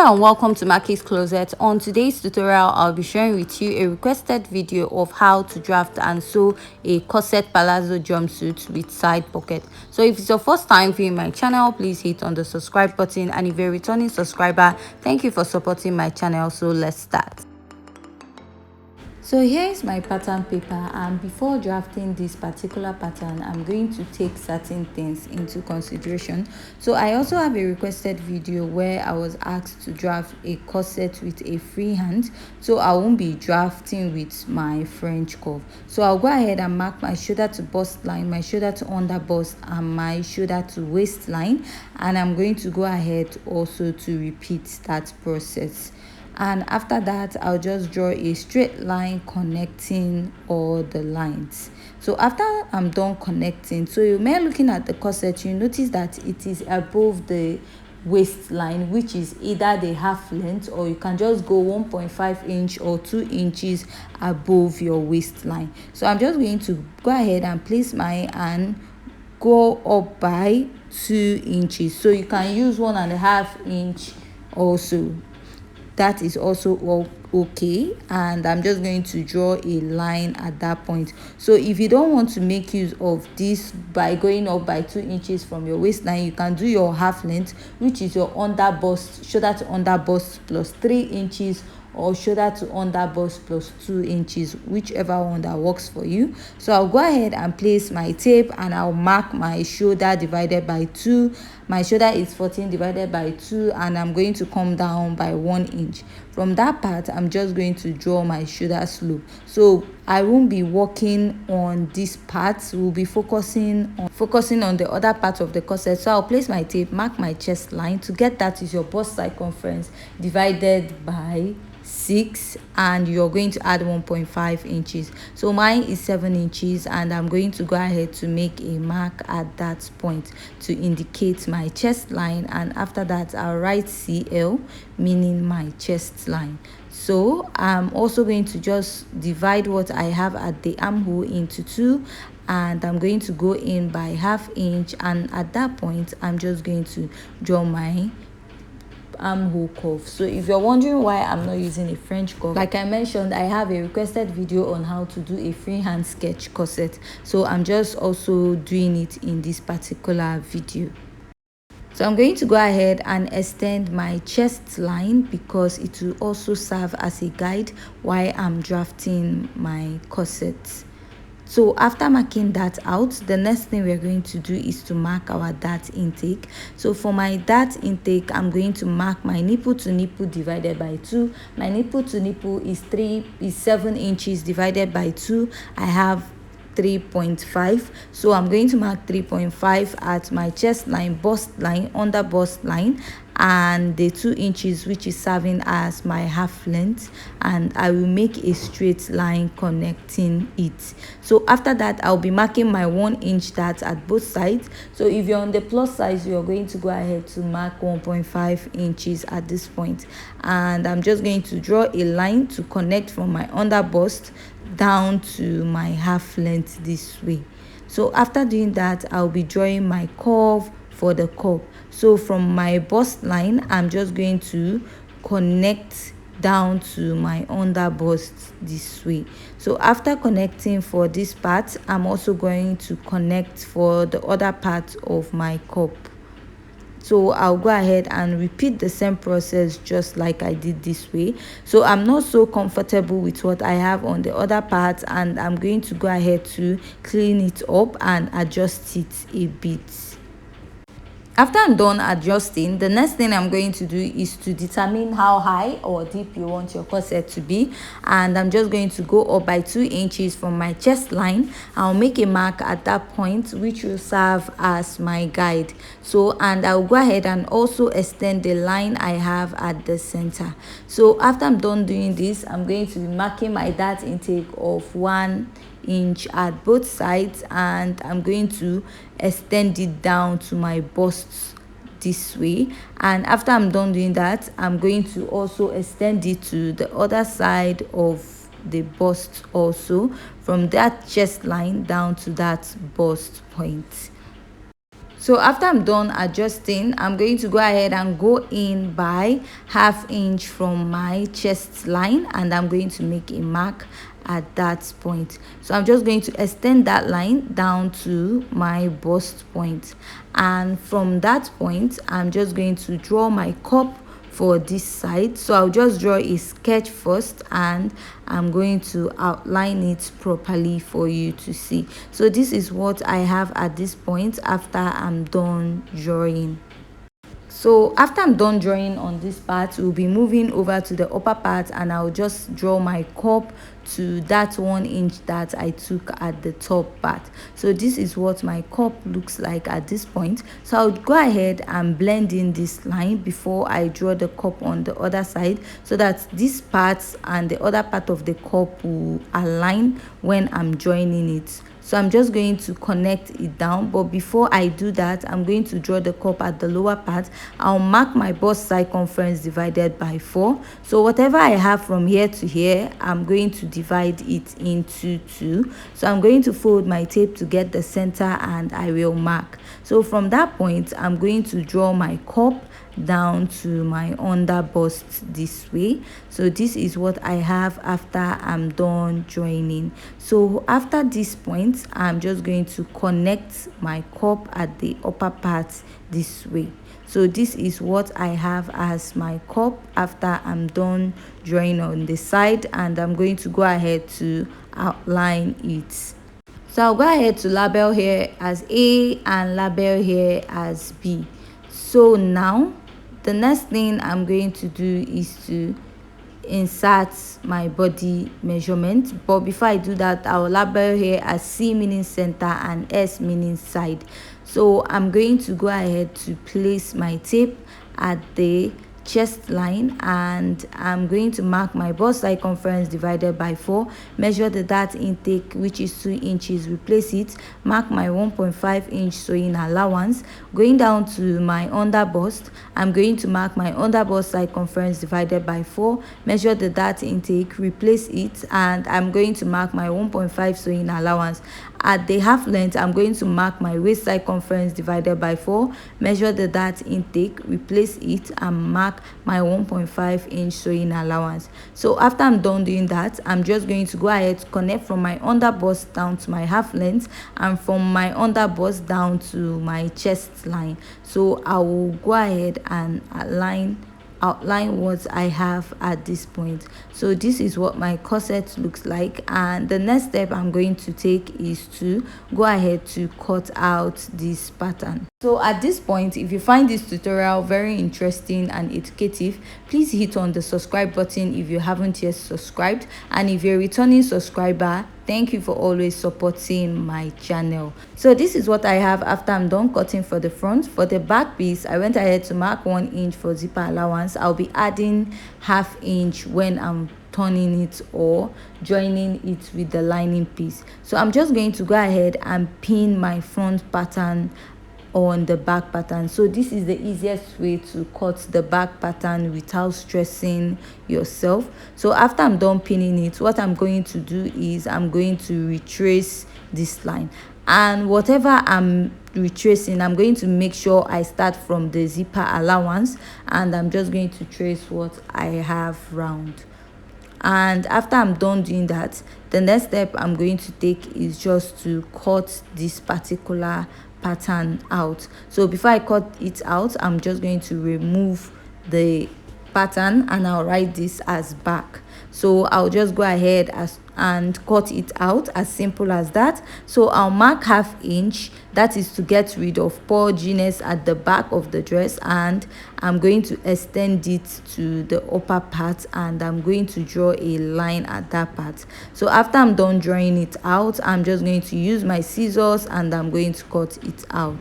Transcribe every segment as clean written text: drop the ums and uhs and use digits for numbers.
Hello and welcome to Maki's Closet. On today's tutorial, I'll be sharing with you a requested video of how to draft and sew a corset palazzo jumpsuit with side pocket. So if it's your first time viewing my channel, please hit on the subscribe button, and if you're a returning subscriber, thank you for supporting my channel. So let's start. So here is my pattern paper, and before drafting this particular pattern, I'm going to take certain things into consideration. So I also have a requested video where I was asked to draft a corset with a free hand, so I won't be drafting with my French curve. So I'll go ahead and mark my shoulder to bust line, my shoulder to under bust, and my shoulder to waist line, and I'm going to go ahead also to repeat that process. And after that, I'll just draw a straight line connecting all the lines. So after I'm done connecting, so you may looking at the corset, you notice that it is above the waistline, which is either the half length, or you can just go 1.5 inch or 2 inches above your waistline. So I'm just going to go ahead and place my hand, go up by 2 inches. So you can use 1.5 inch also. That is also okay, and I'm just going to draw a line at that point. So if you don't want to make use of this by going up by 2 inches from your waistline, you can do your half length, which is your under bust, shoulder to under bust plus 3 inches, or shoulder to under bust plus 2 inches, whichever one that works for you. So I'll go ahead and place my tape, and I'll mark my shoulder divided by 2. My shoulder is 14 divided by 2, and I'm going to come down by 1 inch. From that part, I'm just going to draw my shoulder slope. So I won't be working on this part. We'll be focusing on the other part of the corset. So I'll place my tape, mark my chest line. To get that is your bust circumference divided by 6, and you're going to add 1.5 inches. So mine is 7 inches, and I'm going to go ahead to make a mark at that point to indicate my chest line, and after that I'll write CL, meaning my chest line. So I'm also going to just divide what I have at the armhole into 2, and I'm going to go in by ½ inch, and at that point I'm just going to draw my armhole curve. So if you're wondering why I'm not using a French curve, like I mentioned, I have a requested video on how to do a freehand sketch corset, so I'm just also doing it in this particular video. So I'm going to go ahead and extend my chest line, because it will also serve as a guide while I'm drafting my corset. So after marking that out, the next thing we're going to do is to mark our dart intake. So for my dart intake, I'm going to mark my nipple to nipple divided by 2. My nipple to nipple is 7 inches divided by 2. I have 3.5, so I'm going to mark 3.5 at my chest line, bust line, under bust line, and the 2 inches, which is serving as my half length, and I will make a straight line connecting it. So after that, I'll be marking my 1 inch dart at both sides. So if you're on the plus size, you're going to go ahead to mark 1.5 inches at this point, and I'm just going to draw a line to connect from my under bust down to my half length this way. So after doing that, I'll be drawing my curve for the cup. So from my bust line, I'm just going to connect down to my under bust this way. So after connecting for this part, I'm also going to connect for the other part of my cup. So I'll go ahead and repeat the same process just like I did this way. So I'm not so comfortable with what I have on the other part, and I'm going to go ahead to clean it up and adjust it a bit. After I'm done adjusting, the next thing I'm going to do is to determine how high or deep you want your corset to be, and I'm just going to go up by 2 inches from my chest line. I'll make a mark at that point, which will serve as my guide. So, and I'll go ahead and also extend the line I have at the center. So after I'm done doing this, I'm going to be marking my dart intake of 1 inch at both sides, and I'm going to extend it down to my bust this way. And after I'm done doing that, I'm going to also extend it to the other side of the bust, also from that chest line down to that bust point. So after I'm done adjusting, I'm going to go ahead and go in by 1/2 inch from my chest line, and I'm going to make a mark at that point. So I'm just going to extend that line down to my bust point, and from that point I'm just going to draw my cup for this side. So I'll just draw a sketch first, and I'm going to outline it properly for you to see. So this is what I have at this point after I'm done drawing. So after I'm done drawing on this part, we'll be moving over to the upper part, and I'll just draw my cup to that 1 inch that I took at the top part. So this is what my cup looks like at this point. So I'll go ahead and blend in this line before I draw the cup on the other side, so that this part and the other part of the cup will align when I'm joining it. So I'm just going to connect it down, but before I do that, I'm going to draw the cup at the lower part. I'll mark my bust circumference divided by 4. So whatever I have from here to here, I'm going to divide it into 2. So I'm going to fold my tape to get the center, and I will mark. So from that point, I'm going to draw my cup down to my under bust this way. So this is what I have after I'm done joining. So after this point, I'm just going to connect my cup at the upper part this way. So this is what I have as my cup after I'm done drawing on the side, and I'm going to go ahead to outline it. So I'll go ahead to label here as A and label here as B. So now the next thing I'm going to do is to insert my body measurement, but before I do that, I will label here as C meaning center and S meaning side. So I'm going to go ahead to place my tape at the chest line, and I'm going to mark my bust circumference divided by 4, measure the dart intake, which is 2 inches, replace it, mark my 1.5 inch sewing allowance. Going down to my under bust, I'm going to mark my under bust circumference divided by 4, measure the dart intake, replace it, and I'm going to mark my 1.5 sewing allowance. At the half length, I'm going to mark my waist circumference divided by 4, measure the dart intake, replace it, and mark my 1.5 inch sewing allowance. So after I'm done doing that, I'm just going to go ahead to connect from my under bust down to my half length, and from my under bust down to my chest line. So I will go ahead and outline what I have at this point. So this is what my corset looks like, and the next step I'm going to take is to go ahead to cut out this pattern. So at this point, if you find this tutorial very interesting and educative, please hit on the subscribe button if you haven't yet subscribed, and if you're a returning subscriber, thank you for always supporting my channel. So this is what I have after I'm done cutting for the front. For the back piece, I went ahead to mark 1 inch for zipper allowance. I'll be adding 1/2 inch when I'm turning it or joining it with the lining piece. So I'm just going to go ahead and pin my front pattern on the back pattern. So this is the easiest way to cut the back pattern without stressing yourself. So after I'm done pinning it, what I'm going to do is I'm going to retrace this line, and whatever I'm retracing, I'm going to make sure I start from the zipper allowance, and I'm just going to trace what I have round. And after I'm done doing that, the next step I'm going to take is just to cut this particular pattern out. So before I cut it out, I'm just going to remove the pattern, and I'll write this as back. So I'll just go ahead and cut it out, as simple as that. So I'll mark 1/2 inch, that is to get rid of pudginess at the back of the dress, and I'm going to extend it to the upper part, and I'm going to draw a line at that part. So after I'm done drawing it out, I'm just going to use my scissors, and I'm going to cut it out.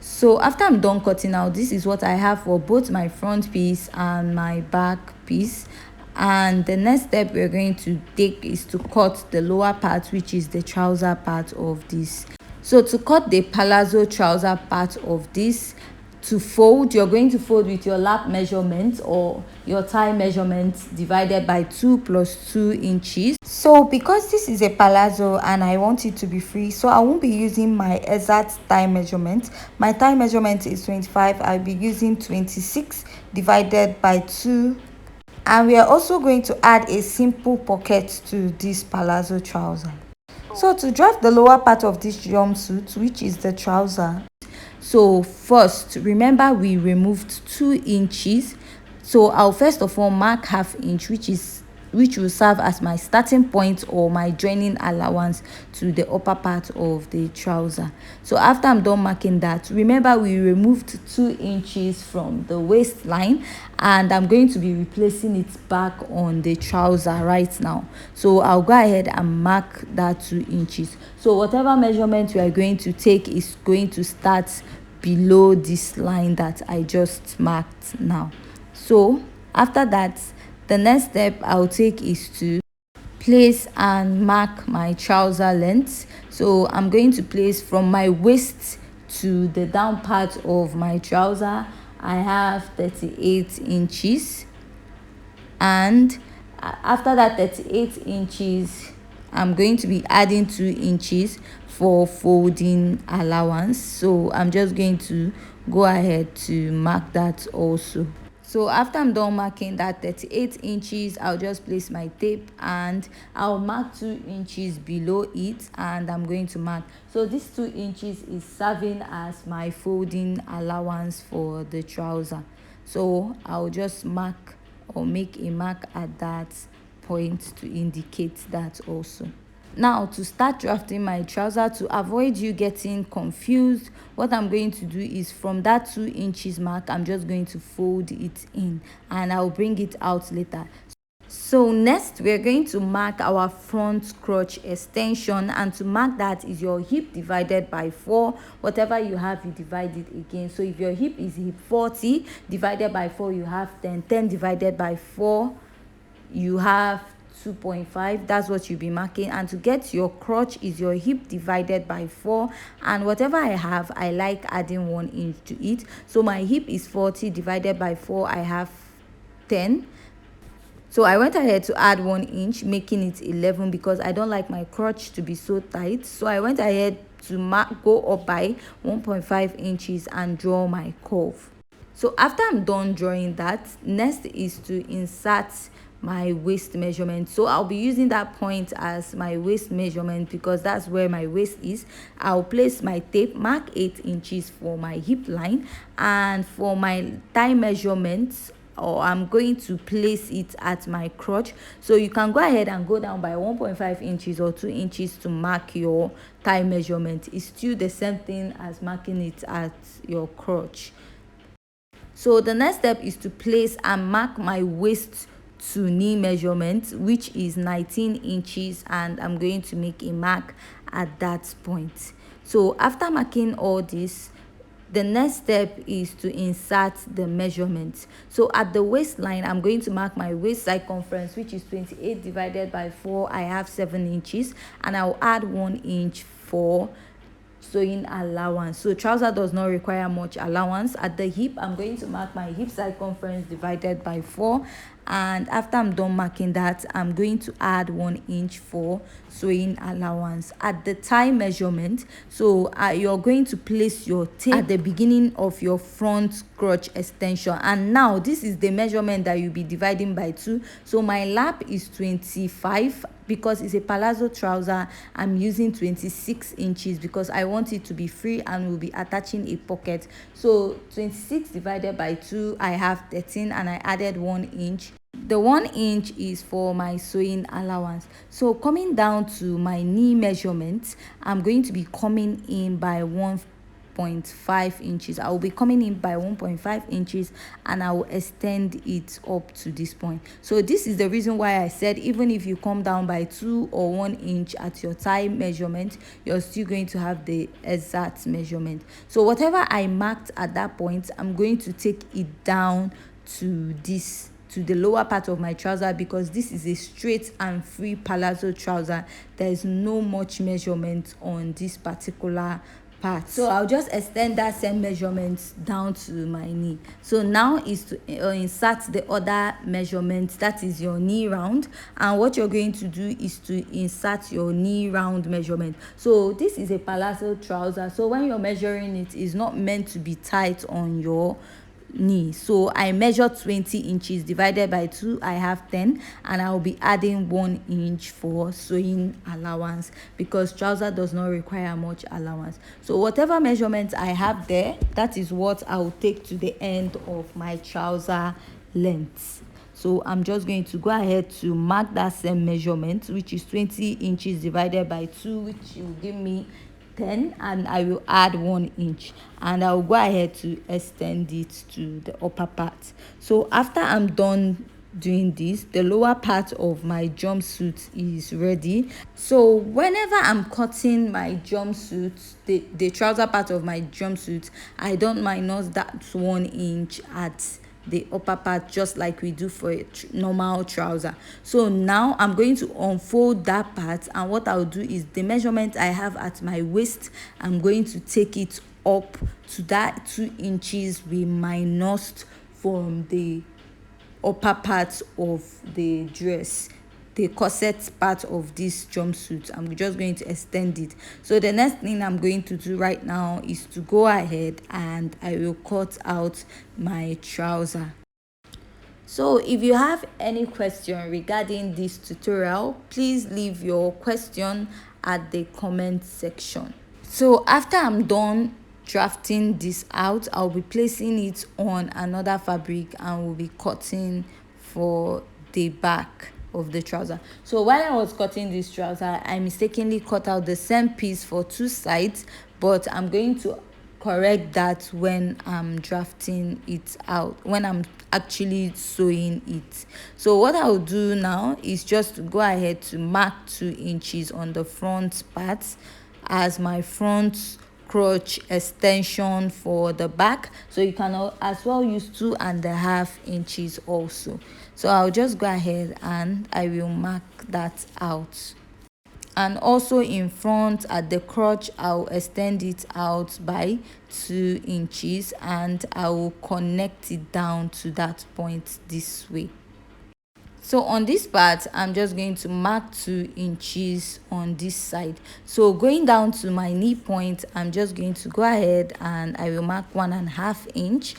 So after I'm done cutting out, this is what I have for both my front piece and my back piece. And the next step we're going to take is to cut the lower part, which is the trouser part of this. So to cut the palazzo trouser part of this, to fold, you're going to fold with your lap measurement or your thigh measurement divided by 2 plus 2 inches. So because this is a palazzo and I want it to be free, so I won't be using my exact thigh measurement. My thigh measurement is 25. I'll be using 26 divided by 2. And we are also going to add a simple pocket to this palazzo trouser. So to draft the lower part of this jumpsuit, which is the trouser, so first remember we removed 2 inches. So I'll first of all mark ½ inch, which will serve as my starting point or my joining allowance to the upper part of the trouser. So after I'm done marking that, remember we removed 2 inches from the waistline, and I'm going to be replacing it back on the trouser right now. So I'll go ahead and mark that 2 inches. So whatever measurement we are going to take is going to start below this line that I just marked now. So after that, the next step I'll take is to place and mark my trouser length. So I'm going to place from my waist to the down part of my trouser. I have 38 inches, and after that 38 inches, I'm going to be adding 2 inches for folding allowance. So I'm just going to go ahead to mark that also. So after I'm done marking that 38 inches, I'll just place my tape and I'll mark 2 inches below it, and I'm going to mark. So this 2 inches is serving as my folding allowance for the trouser. So I'll just mark or make a mark at that point to indicate that also. Now to start drafting my trouser, to avoid you getting confused, what I'm going to do is from that 2 inches mark, I'm just going to fold it in and I'll bring it out later. So next we're going to mark our front crotch extension, and to mark that is your hip divided by 4. Whatever you have, you divide it again. So if your hip is hip 40 divided by 4, you have 10 divided by 4, you have 2.5. That's what you'll be marking. And to get your crotch is your hip divided by 4, and whatever I have, I like adding 1 inch to it. So my hip is 40 divided by 4, I have 10. So I went ahead to add 1 inch, making it 11, because I don't like my crotch to be so tight. So I went ahead to go up by 1.5 inches and draw my curve. So after I'm done drawing that, next is to insert my waist measurement. So I'll be using that point as my waist measurement because that's where my waist is. I'll place my tape, mark 8 inches for my hip line, and for my thigh measurements, or I'm going to place it at my crotch. So you can go ahead and go down by 1.5 inches or 2 inches to mark your thigh measurement. It's still the same thing as marking it at your crotch. So the next step is to place and mark my waist to knee measurement, which is 19 inches, and I'm going to make a mark at that point. So after marking all this, the next step is to insert the measurements. So at the waistline, I'm going to mark my waist circumference, which is 28 divided by 4. I have 7 inches, and I'll add 1 inch for sewing allowance. So trouser does not require much allowance. At the hip, I'm going to mark my hip circumference divided by 4, and after I'm done marking that, I'm going to add 1 inch for sewing allowance. At the thigh measurement, so you're going to place your tape at the beginning of your front crotch extension, and now this is the measurement that you'll be dividing by 2. So my lap is 25. Because it's a palazzo trouser, I'm using 26 inches because I want it to be free and we'll be attaching a pocket. So 26 divided by 2, I have 13, and I added 1 inch. The 1 inch is for my sewing allowance. So coming down to my knee measurement, I'm going to be coming in by 1.5 inches. I will be coming in by 1.5 inches, and I will extend it up to this point. So this is the reason why I said even if you come down by 2 or 1 inch at your thigh measurement, you're still going to have the exact measurement. So whatever I marked at that point, I'm going to take it down to the lower part of my trouser, because this is a straight and free palazzo trouser. There is no much measurement on this particular part. So I'll just extend that same measurement down to my knee. So now is to insert the other measurement, that is your knee round, and what you're going to do is to insert your knee round measurement. So this is a palazzo trouser, so when you're measuring it, it's not meant to be tight on your knee. So I measured 20 inches divided by 2, I have 10, and I'll be adding 1 inch for sewing allowance because trouser does not require much allowance. So whatever measurements I have there, that is what I'll take to the end of my trouser length. So I'm just going to go ahead to mark that same measurement, which is 20 inches divided by 2, which will give me 10, and I will add 1 inch, and I will go ahead to extend it to the upper part. So after I'm done doing this, the lower part of my jumpsuit is ready. So whenever I'm cutting my jumpsuit, the trouser part of my jumpsuit, I don't minus that 1 inch at the upper part, just like we do for a normal trouser. So now I'm going to unfold that part, and what I'll do is the measurement I have at my waist, I'm going to take it up to that 2 inches we minused from the upper part of the dress, the corset part of this jumpsuit. I'm just going to extend it. So the next thing I'm going to do right now is to go ahead and I will cut out my trouser. So if you have any question regarding this tutorial, please leave your question at the comment section. So after I'm done drafting this out, I'll be placing it on another fabric and we'll be cutting for the back of the trouser. So while I was cutting this trouser, I mistakenly cut out the same piece for 2 sides, but I'm going to correct that when I'm drafting it out, when I'm actually sewing it. So what I'll do now is just to go ahead to mark 2 inches on the front part as my front crotch extension for the back. So you can as well use 2.5 inches also. So I'll just go ahead and I will mark that out. And also in front at the crotch, I'll extend it out by 2 inches and I will connect it down to that point this way. So on this part, I'm just going to mark 2 inches on this side. So going down to my knee point, I'm just going to go ahead and I will mark 1.5 inch,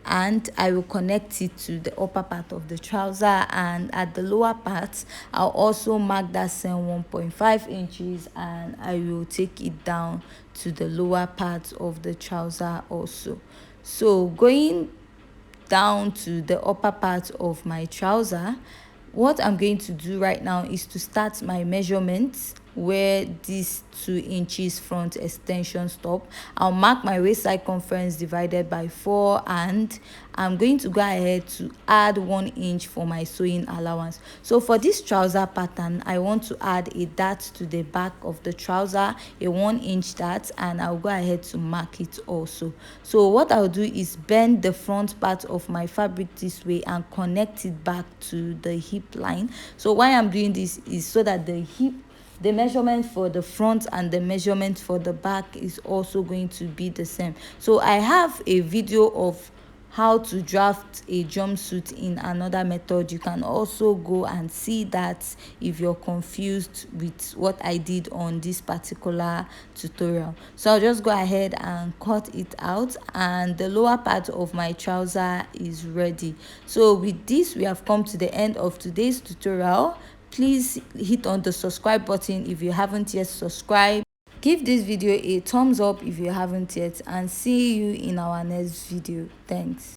and I will connect it to the upper part of the trouser, and at the lower part I'll also mark that same 1.5 inches and I will take it down to the lower part of the trouser also. So going down to the upper part of my trouser, what I'm going to do right now is to start my measurements where this 2 inches front extension stop. I'll mark my waist circumference divided by 4, and I'm going to go ahead to add 1 inch for my sewing allowance. So for this trouser pattern, I want to add a dart to the back of the trouser, a 1 inch dart, and I'll go ahead to mark it also. So what I'll do is bend the front part of my fabric this way and connect it back to the hip line. So why I'm doing this is so that the measurement for the front and the measurement for the back is also going to be the same. So I have a video of how to draft a jumpsuit in another method. You can also go and see that if you're confused with what I did on this particular tutorial. So I'll just go ahead and cut it out, and the lower part of my trouser is ready. So with this, we have come to the end of today's tutorial. Please hit on the subscribe button if you haven't yet subscribed. Give this video a thumbs up if you haven't yet, and see you in our next video. Thanks.